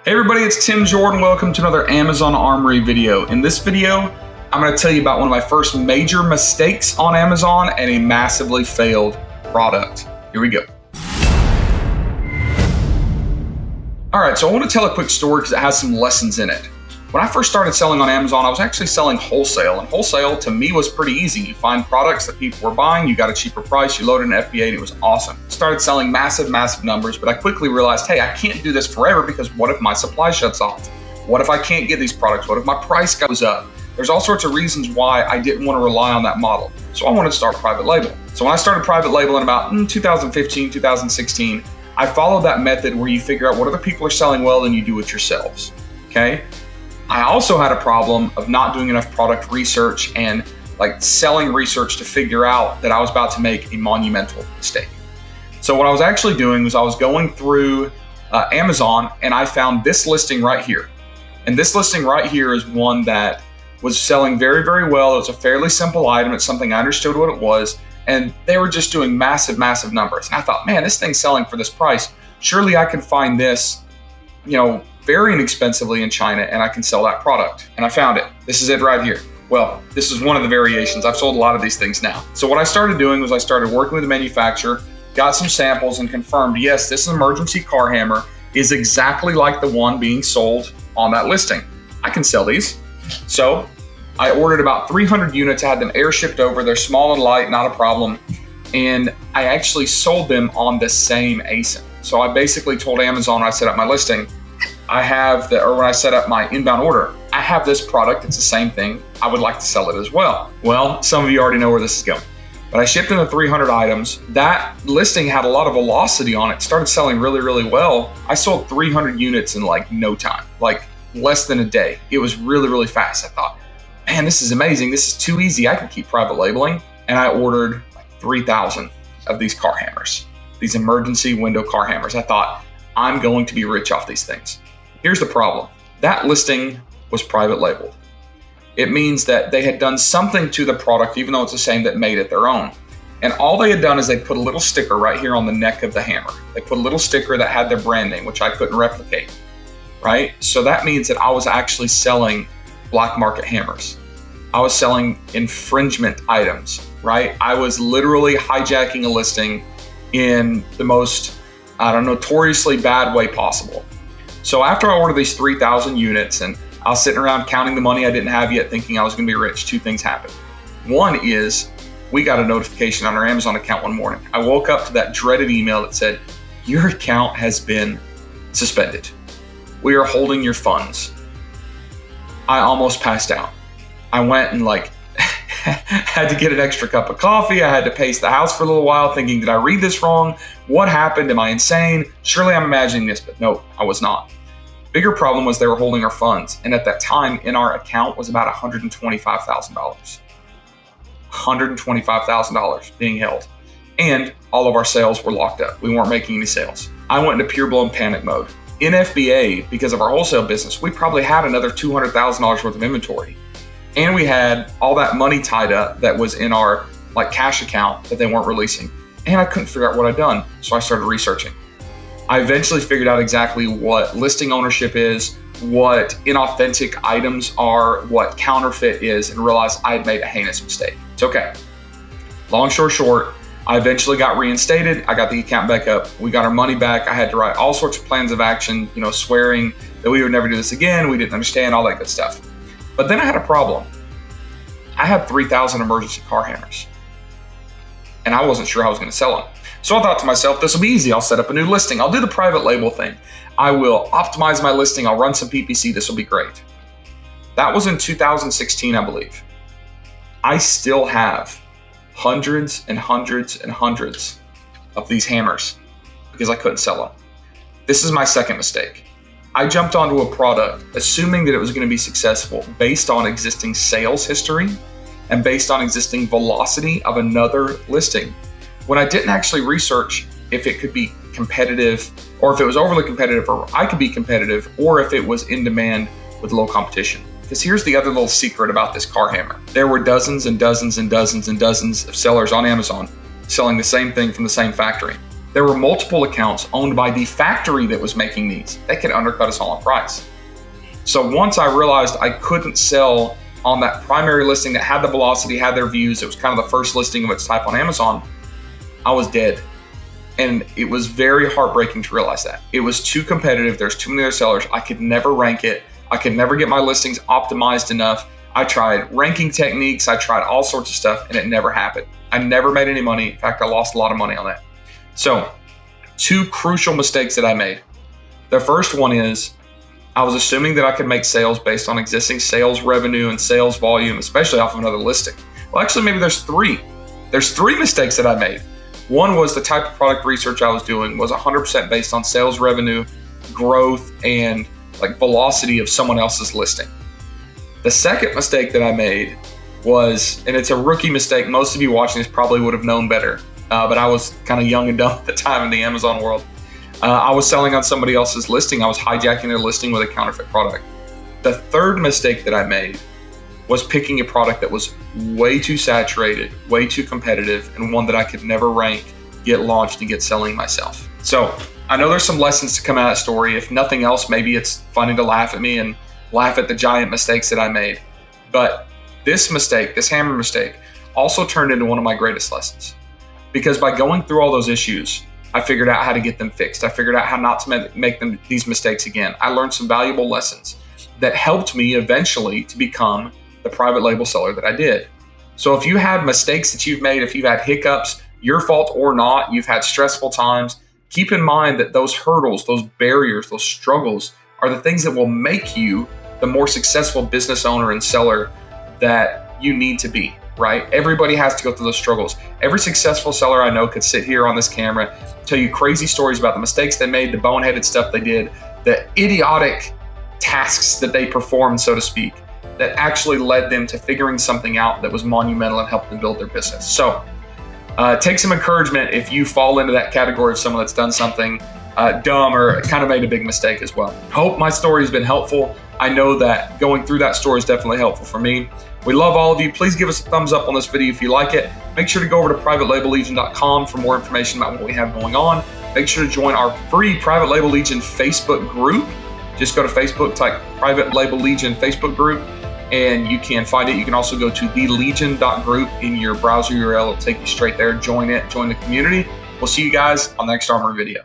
Hey everybody, it's Tim Jordan. Welcome to another Amazon Amory video. In this video, I'm going to tell you about one of my first major mistakes on Amazon and a massively failed product. Here we go. All right, so I want to tell a quick story because it has some lessons in it. When I first started selling on Amazon, I was actually selling wholesale, and wholesale to me was pretty easy. You find products that people were buying, you got a cheaper price, you loaded an FBA, and it was awesome. Started selling massive numbers, but I quickly realized, hey, I can't do this forever because what if my supply shuts off? What if I can't get these products? What if my price goes up? There's all sorts of reasons why I didn't want to rely on that model. So I wanted to start private label. So when I started private label in about 2015, 2016, I followed that method where you figure out what other people are selling well and you do it yourselves, okay? I also had a problem of not doing enough product research and selling research to figure out that I was about to make a monumental mistake. So what I was actually doing was I was going through Amazon and I found this listing right here. And this listing right here is one that was selling very, very well. It was a fairly simple item. It's something I understood what it was. And they were just doing massive numbers. And I thought, man, this thing's selling for this price. Surely I can find this, very inexpensively in China and I can sell that product. And I found it. This is it right here. Well, this is one of the variations. I've sold a lot of these things now. So what I started doing was I started working with the manufacturer, got some samples and confirmed, yes, this emergency car hammer is exactly like the one being sold on that listing. I can sell these. So I ordered about 300 units, I had them air shipped over. They're small and light, not a problem. And I actually sold them on the same ASIN. So I basically told Amazon when I set up my listing, when I set up my inbound order, I have this product, it's the same thing, I would like to sell it as well. Well, some of you already know where this is going. But I shipped in the 300 items. That listing had a lot of velocity on it, started selling really, really well. I sold 300 units in no time, less than a day. It was really, really fast. I thought, man, this is amazing. This is too easy. I can keep private labeling. And I ordered 3,000 of these car hammers, these emergency window car hammers. I thought, I'm going to be rich off these things. Here's the problem. That listing was private labeled. It means that they had done something to the product, even though it's the same, that made it their own. And all they had done is they put a little sticker right here on the neck of the hammer. They put a little sticker that had their brand name, which I couldn't replicate, right? So that means that I was actually selling black market hammers. I was selling infringement items, right? I was literally hijacking a listing in the most, notoriously bad way possible. So after I ordered these 3,000 units and I was sitting around counting the money I didn't have yet, thinking I was going to be rich, two things happened. One is we got a notification on our Amazon account one morning. I woke up to that dreaded email that said, your account has been suspended. We are holding your funds. I almost passed out. I went and had to get an extra cup of coffee. I had to pace the house for a little while thinking, did I read this wrong? What happened? Am I insane? Surely I'm imagining this, but no, I was not. Bigger problem was they were holding our funds. And at that time in our account was about $125,000. $125,000 being held. And all of our sales were locked up. We weren't making any sales. I went into pure blown panic mode. In FBA, because of our wholesale business, we probably had another $200,000 worth of inventory. And we had all that money tied up that was in our cash account that they weren't releasing. And I couldn't figure out what I'd done. So I started researching. I eventually figured out exactly what listing ownership is, what inauthentic items are, what counterfeit is, and realized I had made a heinous mistake. It's okay. Long story short, I eventually got reinstated. I got the account back up. We got our money back. I had to write all sorts of plans of action, swearing that we would never do this again. We didn't understand all that good stuff. But then I had a problem. I had 3,000 emergency car hammers and I wasn't sure how I was going to sell them. So I thought to myself, this will be easy. I'll set up a new listing. I'll do the private label thing. I will optimize my listing. I'll run some PPC. This will be great. That was in 2016, I believe. I still have hundreds and hundreds and hundreds of these hammers because I couldn't sell them. This is my second mistake. I jumped onto a product assuming that it was going to be successful based on existing sales history and based on existing velocity of another listing, when I didn't actually research if it could be competitive or if it was overly competitive or I could be competitive or if it was in demand with low competition. Because here's the other little secret about this car hammer. There were dozens and dozens and dozens and dozens of sellers on Amazon selling the same thing from the same factory. there were multiple accounts owned by the factory that was making these. They could undercut us all on price. So once I realized I couldn't sell on that primary listing that had the velocity, had their views, it was kind of the first listing of its type on Amazon, I was dead. And it was very heartbreaking to realize that. It was too competitive. There's too many other sellers. I could never rank it. I could never get my listings optimized enough. I tried ranking techniques. I tried all sorts of stuff, and it never happened. I never made any money. In fact, I lost a lot of money on that. So 2 crucial mistakes that I made. The first one is I was assuming that I could make sales based on existing sales revenue and sales volume, especially off of another listing. Well, actually, maybe there's 3. There's 3 mistakes that I made. One was the type of product research I was doing was 100% based on sales revenue, growth, and like velocity of someone else's listing. The second mistake that I made was, and it's a rookie mistake, most of you watching this probably would have known better, but I was kind of young and dumb at the time in the Amazon world. I was selling on somebody else's listing. I was hijacking their listing with a counterfeit product. The third mistake that I made was picking a product that was way too saturated, way too competitive, and one that I could never rank, get launched, and get selling myself. So I know there's some lessons to come out of that story. If nothing else, maybe it's funny to laugh at me and laugh at the giant mistakes that I made. But this mistake, this hammer mistake, also turned into one of my greatest lessons. Because by going through all those issues, I figured out how to get them fixed. I figured out how not to make these mistakes again. I learned some valuable lessons that helped me eventually to become the private label seller that I did. So if you had mistakes that you've made, if you've had hiccups, your fault or not, you've had stressful times, keep in mind that those hurdles, those barriers, those struggles are the things that will make you the more successful business owner and seller that you need to be, right? Everybody has to go through those struggles. Every successful seller I know could sit here on this camera, tell you crazy stories about the mistakes they made, the boneheaded stuff they did, the idiotic tasks that they performed, so to speak, that actually led them to figuring something out that was monumental and helped them build their business. So take some encouragement if you fall into that category of someone that's done something dumb or kind of made a big mistake as well. Hope my story has been helpful. I know that going through that story is definitely helpful for me. We love all of you. Please give us a thumbs up on this video if you like it. Make sure to go over to privatelabellegion.com for more information about what we have going on. Make sure to join our free Private Label Legion Facebook group. Just go to Facebook, type Private Label Legion Facebook group, and you can find it. You can also go to thelegion.group in your browser URL. It'll take you straight there. Join it, join the community. We'll see you guys on the next Amory video.